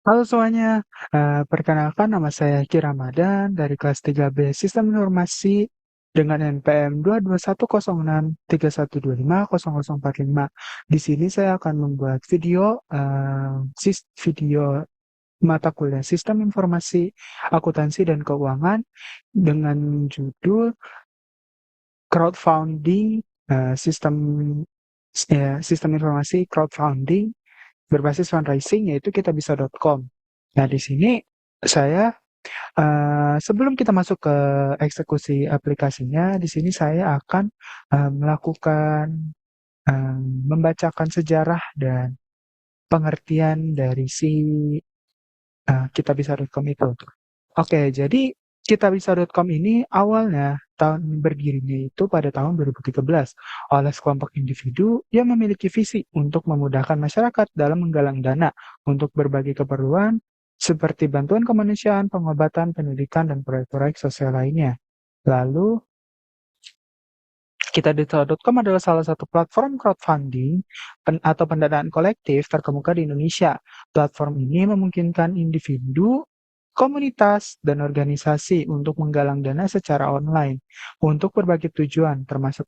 Halo semuanya, perkenalkan nama saya Ki Ramadan dari kelas 3B Sistem Informasi dengan NPM 22106312500045. Di sini saya akan membuat video mata kuliah Sistem Informasi, Akuntansi dan Keuangan dengan judul Crowdfunding, sistem sistem informasi crowdfunding berbasis fundraising yaitu kitabisa.com. Nah, di sini saya sebelum kita masuk ke eksekusi aplikasinya, di sini saya akan melakukan membacakan sejarah dan pengertian dari si kitabisa.com itu. Oke, jadi kitabisa.com ini awalnya tahun berdirinya itu pada tahun 2013 oleh sekelompok individu yang memiliki visi untuk memudahkan masyarakat dalam menggalang dana untuk berbagai keperluan seperti bantuan kemanusiaan, pengobatan, pendidikan, dan proyek-proyek sosial lainnya. Lalu, kitabisa.com adalah salah satu platform crowdfunding atau pendanaan kolektif terkemuka di Indonesia. Platform ini memungkinkan individu, komunitas, dan organisasi untuk menggalang dana secara online untuk berbagai tujuan, termasuk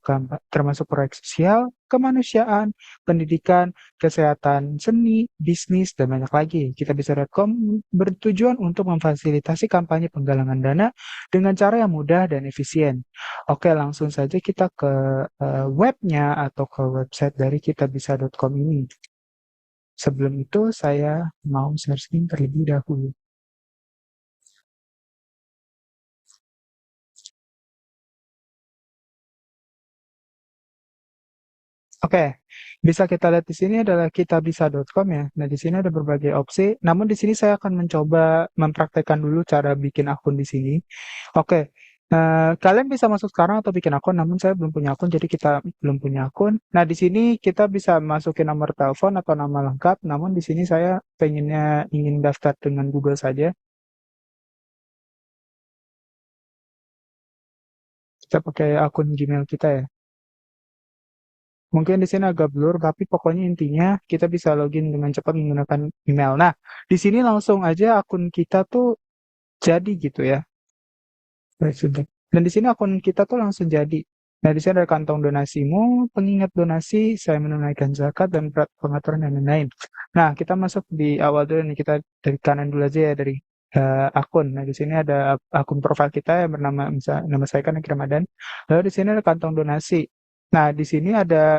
proyek sosial, kemanusiaan, pendidikan, kesehatan, seni, bisnis, dan banyak lagi. Kitabisa.com bertujuan untuk memfasilitasi kampanye penggalangan dana dengan cara yang mudah dan efisien. Oke, langsung saja kita ke webnya atau ke website dari kitabisa.com ini. Sebelum itu, saya mau searching terlebih dahulu. Oke, bisa kita lihat di sini adalah kitabisa.com ya. Nah, di sini ada berbagai opsi. Namun di sini saya akan mencoba mempraktekkan dulu cara bikin akun di sini. Oke, kalian bisa masuk sekarang atau bikin akun, namun saya belum punya akun, jadi kita belum punya akun. Nah, di sini kita bisa masukin nomor telepon atau nama lengkap, namun di sini saya ingin daftar dengan Google saja. Kita pakai akun Gmail kita ya. Mungkin di sini agak blur, tapi pokoknya intinya kita bisa login dengan cepat menggunakan email. Nah, di sini langsung aja akun kita tuh jadi gitu ya. Baik, sudah. Dan di sini akun kita tuh langsung jadi. Nah, di sini ada kantong donasimu, pengingat donasi, saya menunaikan zakat, dan pengaturan dan lain-lain. Nah, kita masuk di awal dulu nih, kita dari kanan dulu aja ya, dari akun. Nah, di sini ada akun profil kita yang bernama, misalnya, nama saya kan Aki Ramadan. Lalu di sini ada kantong donasi. Nah, di sini ada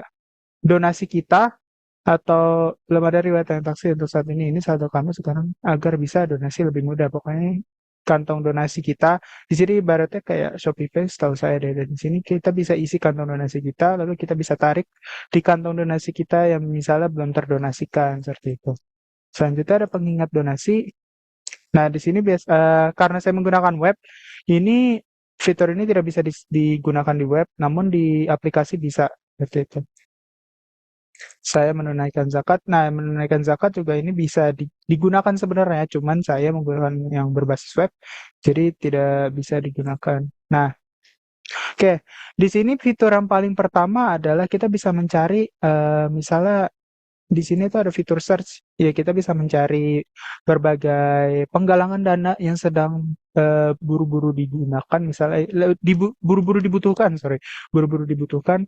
donasi kita atau belum ada riwayat transaksi untuk saat ini. Ini saldo kamu sekarang agar bisa donasi lebih mudah. Pokoknya kantong donasi kita di sini ibaratnya kayak Shopee setahu saya deh. Dan di sini kita bisa isi kantong donasi kita, lalu kita bisa tarik di kantong donasi kita yang misalnya belum terdonasikan seperti itu. Selanjutnya ada pengingat donasi. Nah, di sini karena saya menggunakan web, ini fitur ini tidak bisa digunakan di web, namun di aplikasi bisa seperti itu. Saya menunaikan zakat. Nah, menunaikan zakat juga ini bisa digunakan sebenarnya, cuman saya menggunakan yang berbasis web, jadi tidak bisa digunakan. Nah, oke, di sini fitur yang paling pertama adalah kita bisa mencari, misalnya di sini tuh ada fitur search, ya kita bisa mencari berbagai penggalangan dana yang sedang buru-buru digunakan, misalnya buru-buru dibutuhkan, sorry, buru-buru dibutuhkan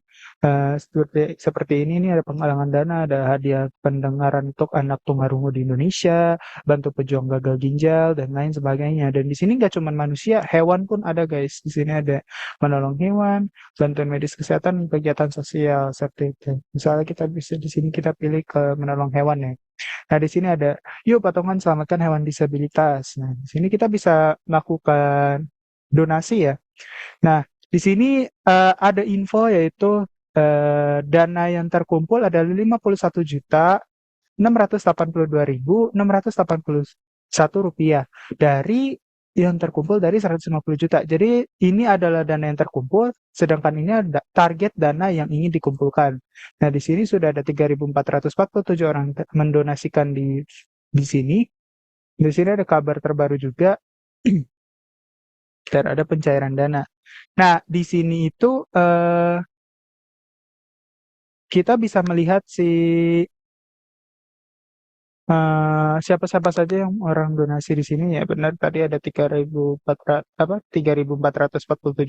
seperti ini ada penggalangan dana, ada hadiah pendengaran untuk anak tunarungu di Indonesia, bantu pejuang gagal ginjal dan lain sebagainya. Dan di sini nggak cuma manusia, hewan pun ada guys. Di sini ada menolong hewan, bantuan medis kesehatan, kegiatan sosial seperti itu. Misalnya kita bisa di sini kita pilih ke menolong hewan ya. Nah, di sini ada yuk patungan selamatkan hewan disabilitas. Nah, di sini kita bisa melakukan donasi ya. Nah, di sini ada info yaitu dana yang terkumpul adalah 51.682.681 rupiah dari yang terkumpul dari 150 juta. Jadi ini adalah dana yang terkumpul, sedangkan ini ada target dana yang ingin dikumpulkan. Nah, di sini sudah ada 3.447 orang mendonasikan di sini. Di sini ada kabar terbaru juga dan ada pencairan dana. Nah, di sini itu kita bisa melihat si Siapa-siapa saja yang orang donasi di sini ya benar tadi ada 3.447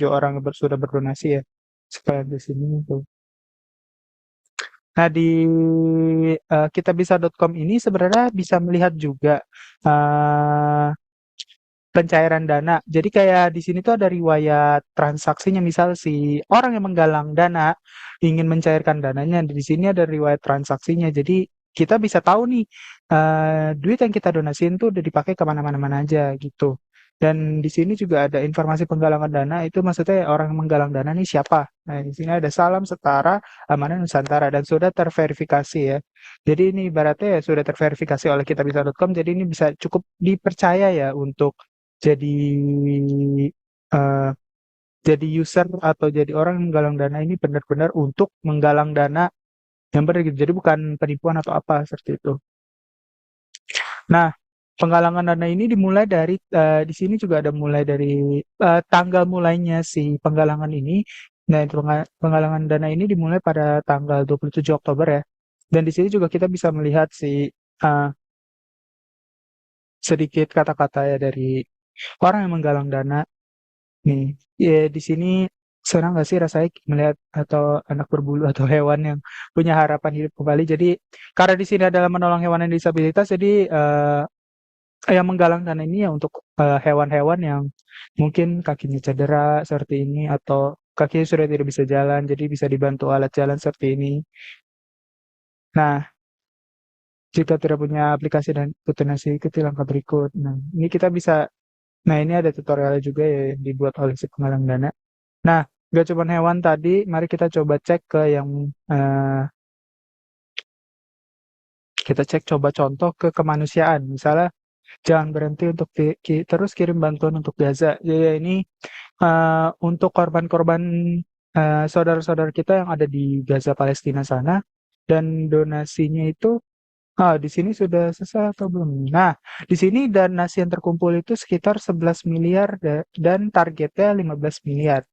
orang yang sudah berdonasi ya sekarang di sini tuh. Nah di kitabisa.com ini sebenarnya bisa melihat juga eh, pencairan dana. Jadi kayak di sini tuh ada riwayat transaksinya, misal si orang yang menggalang dana ingin mencairkan dananya, di sini ada riwayat transaksinya. Jadi kita bisa tahu nih duit yang kita donasiin tuh udah dipakai kemana-mana aja gitu. Dan di sini juga ada informasi penggalangan dana, itu maksudnya orang yang menggalang dana nih siapa. Nah, di sini ada Salam Setara Amanah Nusantara dan sudah terverifikasi ya. Jadi ini ibaratnya ya sudah terverifikasi oleh kitabisa.com, jadi ini bisa cukup dipercaya ya untuk jadi eh, jadi user atau jadi orang yang menggalang dana ini benar-benar untuk menggalang dana yang benar gitu. Jadi bukan penipuan atau apa seperti itu. Nah, penggalangan dana ini dimulai dari di sini juga ada mulai dari tanggal mulainya si penggalangan ini. Nah, itu penggalangan dana ini dimulai pada tanggal 27 Oktober ya. Dan di sini juga kita bisa melihat si eh, sedikit kata-kata ya dari orang yang menggalang dana. Nih, ya di sini senang nggak sih rasanya melihat atau anak berbulu atau hewan yang punya harapan hidup kembali. Jadi karena di sini adalah menolong hewan yang disabilitas, jadi yang menggalang dana ini ya untuk hewan-hewan yang mungkin kakinya cedera seperti ini atau kakinya sudah tidak bisa jalan, jadi bisa dibantu alat jalan seperti ini. Nah, jika tidak punya aplikasi dan donasi, ikuti langkah berikut. Nah, ini kita bisa. Nah, ini ada tutorialnya juga ya yang dibuat oleh si penggalang dana. Nah, gak cuma hewan tadi, mari kita coba cek ke yang eh, kita cek coba contoh ke kemanusiaan. Misalnya, jangan berhenti untuk terus kirim bantuan untuk Gaza. Jadi ini untuk korban-korban saudara-saudara kita yang ada di Gaza Palestina sana, dan donasinya itu di sini sudah selesai atau belum? Nah, di sini donasi yang terkumpul itu sekitar 11 miliar dan targetnya 15 miliar.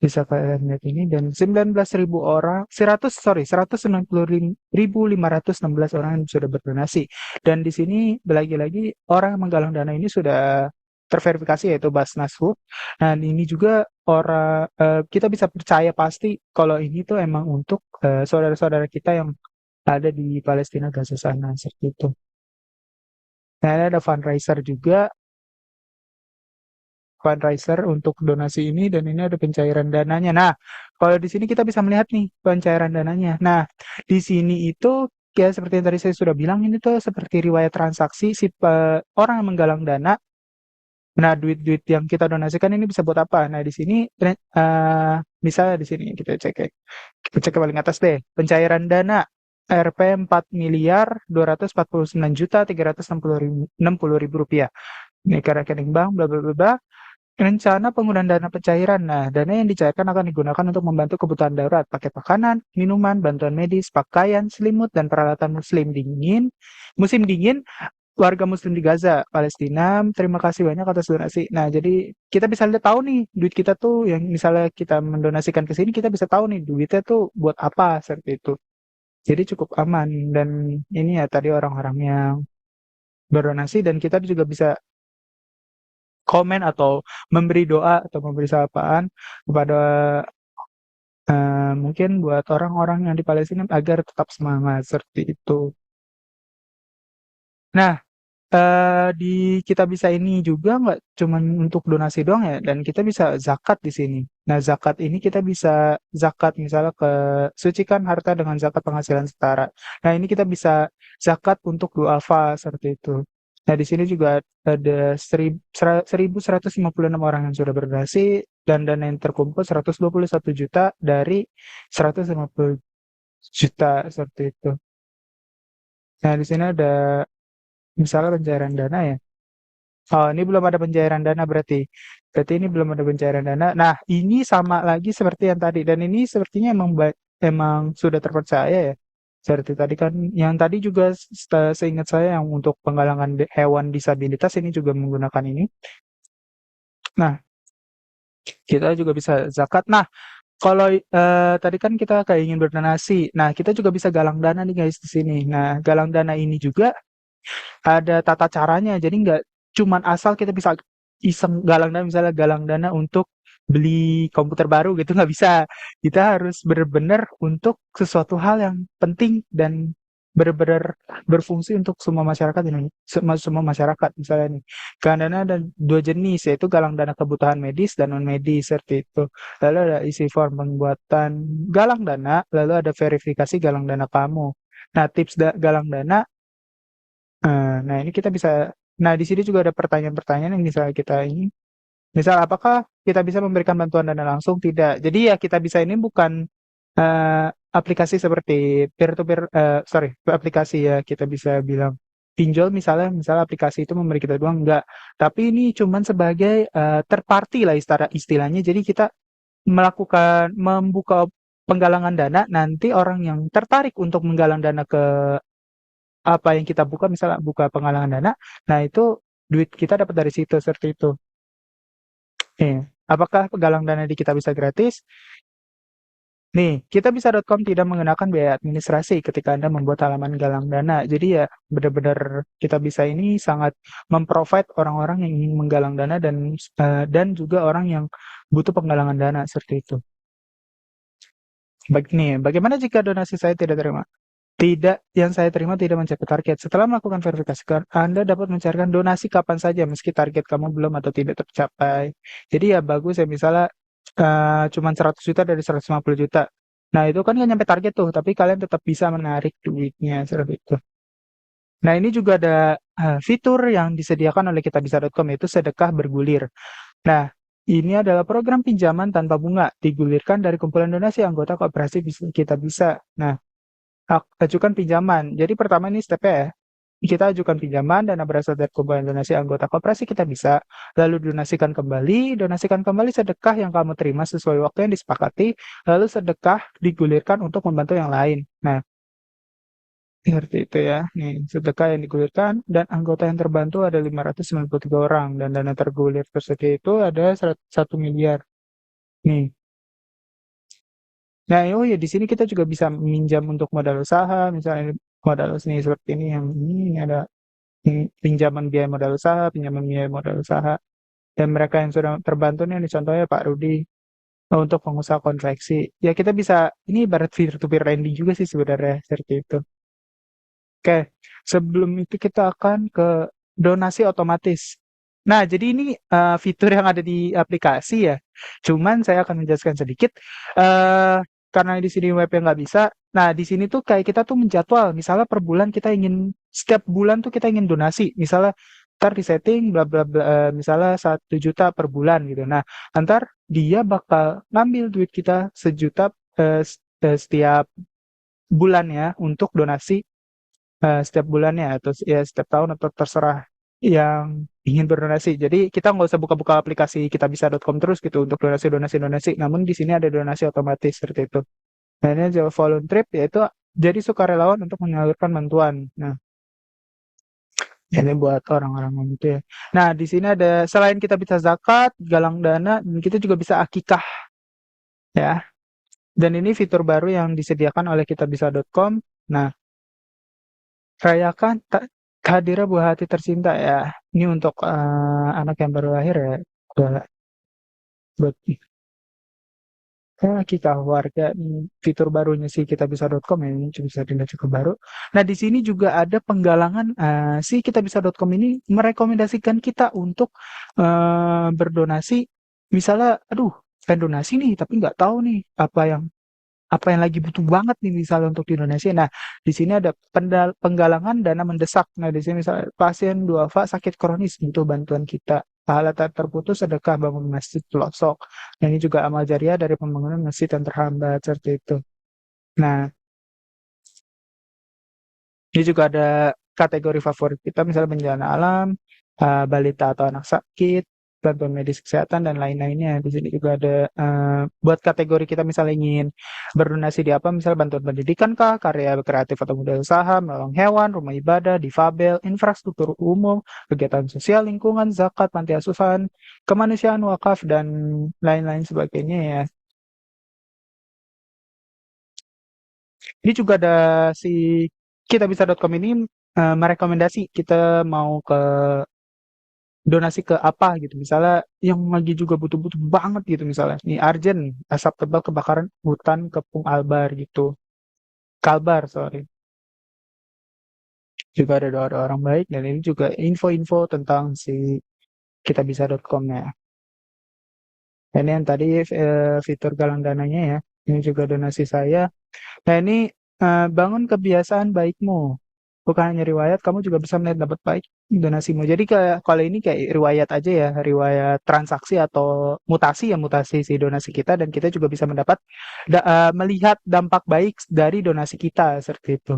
Bisa kalian lihat ini, dan 19.000 orang, 190.516 orang yang sudah berdonasi. Dan di sini lagi-lagi orang yang menggalang dana ini sudah terverifikasi yaitu Basnas Hub. Dan ini juga kita bisa percaya pasti kalau ini tuh emang untuk saudara-saudara kita yang ada di Palestina Gaza sana seperti itu. Nah, ini ada fundraiser untuk donasi ini, dan ini ada pencairan dananya. Nah, kalau di sini kita bisa melihat nih pencairan dananya. Nah, di sini itu ya seperti yang tadi saya sudah bilang, ini tuh seperti riwayat transaksi si orang yang menggalang dana. Nah, duit-duit yang kita donasikan ini bisa buat apa? Nah, di sini misalnya di sini kita cek ya. Kita cek ke paling atas deh. Pencairan dana Rp 4.249.360.000 rupiah. Ini ke rekening bank, bla bla bla bla. Rencana penggunaan dana pencairan. Nah, dana yang dicairkan akan digunakan untuk membantu kebutuhan darurat, paket makanan, minuman, bantuan medis, pakaian, selimut, dan peralatan musim dingin, warga muslim di Gaza, Palestina. Terima kasih banyak atas donasi. Nah, jadi kita bisa lihat tahu nih, duit kita tuh yang misalnya kita mendonasikan ke sini, kita bisa tahu nih duitnya tuh buat apa seperti itu. Jadi cukup aman, dan ini ya tadi orang-orang yang berdonasi, dan kita juga bisa komen atau memberi doa atau memberi sapaan kepada mungkin buat orang-orang yang di Palestina agar tetap semangat seperti itu. Nah, di Kitabisa ini juga nggak cuman untuk donasi doang ya, dan kita bisa zakat di sini. Nah, zakat ini kita bisa zakat misalnya ke sucikan harta dengan zakat penghasilan setara. Nah, ini kita bisa zakat untuk duafa seperti itu. Nah, di sini juga ada 1.156 orang yang sudah berdonasi, dan dana yang terkumpul 121 juta dari 150 juta seperti itu. Nah, di sini ada misalnya pencairan dana ya. Oh, ini belum ada pencairan dana berarti. Berarti ini belum ada pencairan dana. Nah, ini sama lagi seperti yang tadi. Dan ini sepertinya emang sudah terpercaya ya. Seperti tadi kan, yang tadi juga seingat saya yang untuk penggalangan hewan disabilitas ini juga menggunakan ini. Nah, kita juga bisa zakat. Nah, kalau tadi kan kita kayak ingin berdonasi. Nah, kita juga bisa galang dana nih guys di sini. Nah, galang dana ini juga ada tata caranya. Jadi nggak cuman asal kita bisa iseng galang dana, misalnya galang dana untuk beli komputer baru gitu, nggak bisa. Kita harus benar-benar untuk sesuatu hal yang penting dan benar-benar berfungsi untuk semua masyarakat ini, semua masyarakat. Misalnya nih, galang dana ada dua jenis, yaitu galang dana kebutuhan medis dan non medis seperti itu. Lalu ada isi form pembuatan galang dana, lalu ada verifikasi galang dana kamu. Nah, tips galang dana. Nah, ini kita bisa, nah di sini juga ada pertanyaan-pertanyaan yang bisa kita ini, misal apakah kita bisa memberikan bantuan dana langsung? Tidak. Jadi ya kita bisa ini bukan aplikasi seperti peer-to-peer, sorry, aplikasi ya kita bisa bilang pinjol misalnya aplikasi itu memberi kita uang, enggak. Tapi ini cuman sebagai third party lah istilahnya. Jadi kita membuka penggalangan dana, nanti orang yang tertarik untuk menggalang dana ke apa yang kita buka, misalnya buka penggalangan dana, nah itu duit kita dapat dari situ seperti itu. Apakah penggalang dana di kita bisa gratis? Nih, kitabisa.com tidak mengenakan biaya administrasi ketika Anda membuat halaman galang dana. Jadi ya benar-benar kita bisa ini sangat memprovide orang-orang yang ingin menggalang dana dan juga orang yang butuh penggalangan dana seperti itu. Nih, bagaimana jika donasi saya tidak terima? Yang saya terima tidak mencapai target. Setelah melakukan verifikasi, Anda dapat mencairkan donasi kapan saja meski target kamu belum atau tidak tercapai. Jadi ya bagus ya, misalnya cuma 100 juta dari 150 juta. Nah, itu kan nggak nyampe target tuh, tapi kalian tetap bisa menarik duitnya seperti itu. Nah, ini juga ada fitur yang disediakan oleh kitabisa.com, yaitu sedekah bergulir. Nah, ini adalah program pinjaman tanpa bunga, digulirkan dari kumpulan donasi anggota koperasi kita bisa. Nah, ajukan pinjaman. Jadi pertama ini stepnya ya. Kita ajukan pinjaman, dana berasal dari kumpulan donasi anggota koperasi kita bisa. Lalu donasikan kembali sedekah yang kamu terima sesuai waktu yang disepakati. Lalu sedekah digulirkan untuk membantu yang lain. Nah, seperti itu ya. Nih, sedekah yang digulirkan dan anggota yang terbantu ada 593 orang. Dan dana tergulir tersedia itu ada 1 miliar. Nih. Nah, oh ya di sini kita juga bisa minjam untuk modal usaha, misalnya modal usaha seperti ini, yang ini ada pinjaman biaya modal usaha, pinjaman biaya modal usaha. Dan mereka yang sudah terbantu nih, contohnya Pak Rudi untuk pengusaha konveksi. Ya kita bisa, ini ibarat peer-to-peer lending juga sih sebenarnya seperti itu. Oke, sebelum itu kita akan ke donasi otomatis. Nah, jadi ini fitur yang ada di aplikasi ya. Cuman saya akan menjelaskan sedikit. eh karena di sini web yang nggak bisa. Nah, di sini tuh kayak kita tuh menjadwal. Misalnya per bulan kita ingin, setiap bulan tuh kita ingin donasi. Misalnya ntar di setting bla bla bla, misalnya 1 juta per bulan gitu. Nah, ntar dia bakal ngambil duit kita sejuta setiap bulan ya untuk donasi setiap bulannya atau ya setiap tahun atau terserah yang ingin berdonasi. Jadi kita nggak usah buka-buka aplikasi kitabisa.com terus gitu untuk donasi. Namun di sini ada donasi otomatis seperti itu. Nah, ini adalah volunteer yaitu jadi sukarelawan untuk menyalurkan bantuan. Nah, ini buat orang-orang yang itu ya. Nah, di sini ada selain kita bisa zakat, galang dana, dan kita juga bisa akikah ya. Dan ini fitur baru yang disediakan oleh kitabisa.com. Nah, rayakan kehadiran buah hati tercinta ya. Ini untuk anak yang baru lahir ya. Buat buat kita warga, fitur barunya si kitabisa.com ya, ini bisa dilihat cukup baru. Nah, di sini juga ada penggalangan si kitabisa.com ini merekomendasikan kita untuk berdonasi. Misalnya, aduh, pengen donasi nih, tapi nggak tahu nih apa yang lagi butuh banget nih misalnya untuk di Indonesia. Nah, di sini ada penggalangan dana mendesak. Nah, di sini misalnya pasien duafa sakit kronis butuh bantuan kita. Pahala tak terputus sedekah bangun masjid pelosok. Nah, ini juga amal jariah dari pembangunan masjid yang terhambat seperti itu. Nah, ini juga ada kategori favorit kita, misalnya bencana alam, balita atau anak sakit, bantuan medis kesehatan, dan lain-lainnya. Di sini juga ada buat kategori kita misalnya ingin berdonasi di apa, misalnya bantuan pendidikan kah, karya kreatif atau modal usaha, menolong hewan, rumah ibadah, difabel, infrastruktur umum, kegiatan sosial, lingkungan, zakat, panti asuhan, kemanusiaan, wakaf, dan lain-lain sebagainya ya. Ini juga ada si kitabisa.com ini merekomendasi kita mau donasi ke apa gitu. Misalnya yang lagi juga butuh-butuh banget gitu misalnya. Nih Arjen, asap tebal kebakaran hutan Kepung Albar gitu. Kalbar, sorry. Juga ada doa-doa orang baik dan ini juga info-info tentang si kitabisa.com ya. Ini yang tadi fitur galang dananya ya. Ini juga donasi saya. Nah ini bangun kebiasaan baikmu. Bukan hanya riwayat, kamu juga bisa melihat dapat baik donasimu. Jadi kayak kalau ini kayak riwayat aja ya, riwayat transaksi atau mutasi ya mutasi si donasi kita dan kita juga bisa mendapat melihat dampak baik dari donasi kita seperti itu.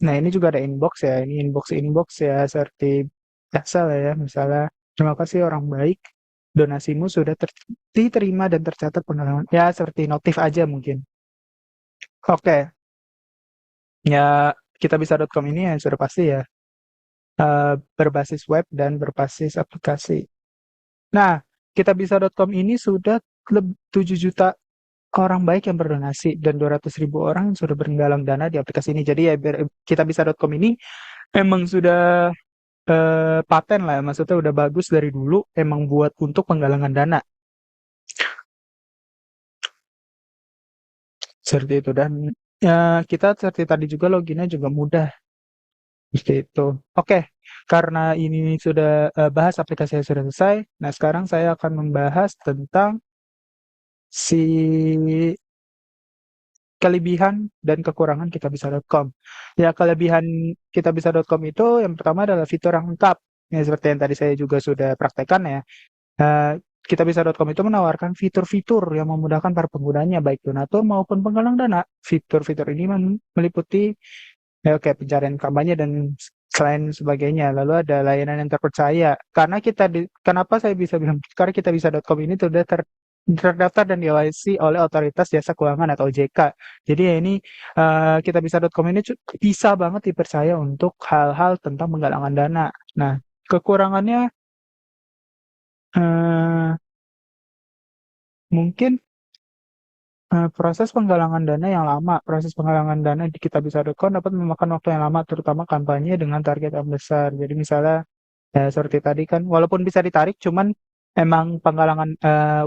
Nah ini juga ada inbox ya, ini inbox ya seperti biasa lah ya, misalnya terima kasih orang baik, donasimu sudah diterima dan tercatat pengalaman. Ya seperti notif aja mungkin. Oke, ya kitabisa.com ini ya sudah pasti ya berbasis web dan berbasis aplikasi. Nah, kitabisa.com ini sudah 7 juta orang baik yang berdonasi dan 200.000 orang yang sudah menggalang dana di aplikasi ini. Jadi ya kitabisa.com ini emang sudah paten lah, ya, maksudnya udah bagus dari dulu, emang buat untuk penggalangan dana seperti itu dan ya kita seperti tadi juga loginnya juga mudah seperti itu. Oke, karena ini sudah bahas aplikasi yang sudah selesai. Nah, sekarang saya akan membahas tentang si kelebihan dan kekurangan kitabisa.com. Ya, kelebihan kitabisa.com itu yang pertama adalah fitur yang lengkap. Ya, seperti yang tadi saya juga sudah praktekkan ya. Eh, Kitabisa.com itu menawarkan fitur-fitur yang memudahkan para penggunanya, baik donatur maupun penggalang dana. Fitur-fitur ini meliputi ya, kayak pencarian kampanye dan selain sebagainya. Lalu ada layanan yang terpercaya. Kenapa saya bisa bilang? Karena kitabisa.com ini sudah terdaftar dan diawasi oleh Otoritas Jasa Keuangan atau OJK. Jadi ya ini kitabisa.com ini bisa banget dipercaya untuk hal-hal tentang penggalangan dana. Nah, kekurangannya eh, mungkin proses penggalangan dana yang lama. Proses penggalangan dana di kitabisa.com dapat memakan waktu yang lama, terutama kampanye dengan target yang besar. Jadi misalnya, ya seperti tadi kan, walaupun bisa ditarik, cuman emang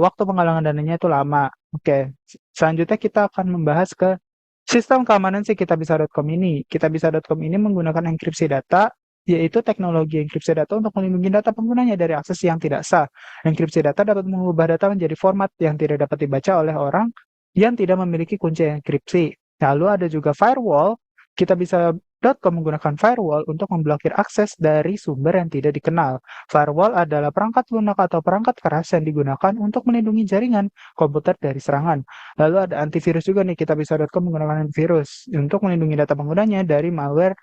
waktu penggalangan dananya itu lama. Oke, selanjutnya kita akan membahas ke sistem keamanan si kitabisa.com ini. Kitabisa.com ini menggunakan enkripsi data, yaitu teknologi enkripsi data untuk melindungi data penggunanya dari akses yang tidak sah. Enkripsi data dapat mengubah data menjadi format yang tidak dapat dibaca oleh orang yang tidak memiliki kunci enkripsi. Lalu ada juga firewall. Kita bisa menggunakan firewall untuk memblokir akses dari sumber yang tidak dikenal. Firewall adalah perangkat lunak atau perangkat keras yang digunakan untuk melindungi jaringan komputer dari serangan. Lalu ada antivirus juga nih, kita bisa.com menggunakan antivirus untuk melindungi data penggunanya dari malware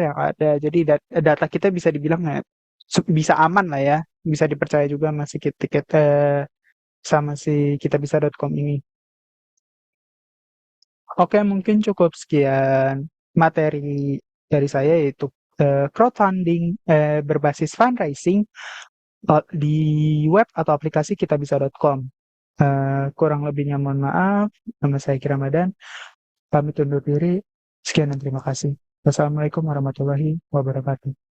yang ada. Jadi data kita bisa dibilang ya, bisa aman lah ya, bisa dipercaya juga masih sama si kitabisa.com ini. Oke, mungkin cukup sekian materi dari saya yaitu crowdfunding berbasis fundraising di web atau aplikasi kitabisa.com. Kurang lebihnya mohon maaf. Nama saya Kira Ramadan. Pamit undur diri. Sekian dan terima kasih. Wassalamualaikum warahmatullahi wabarakatuh.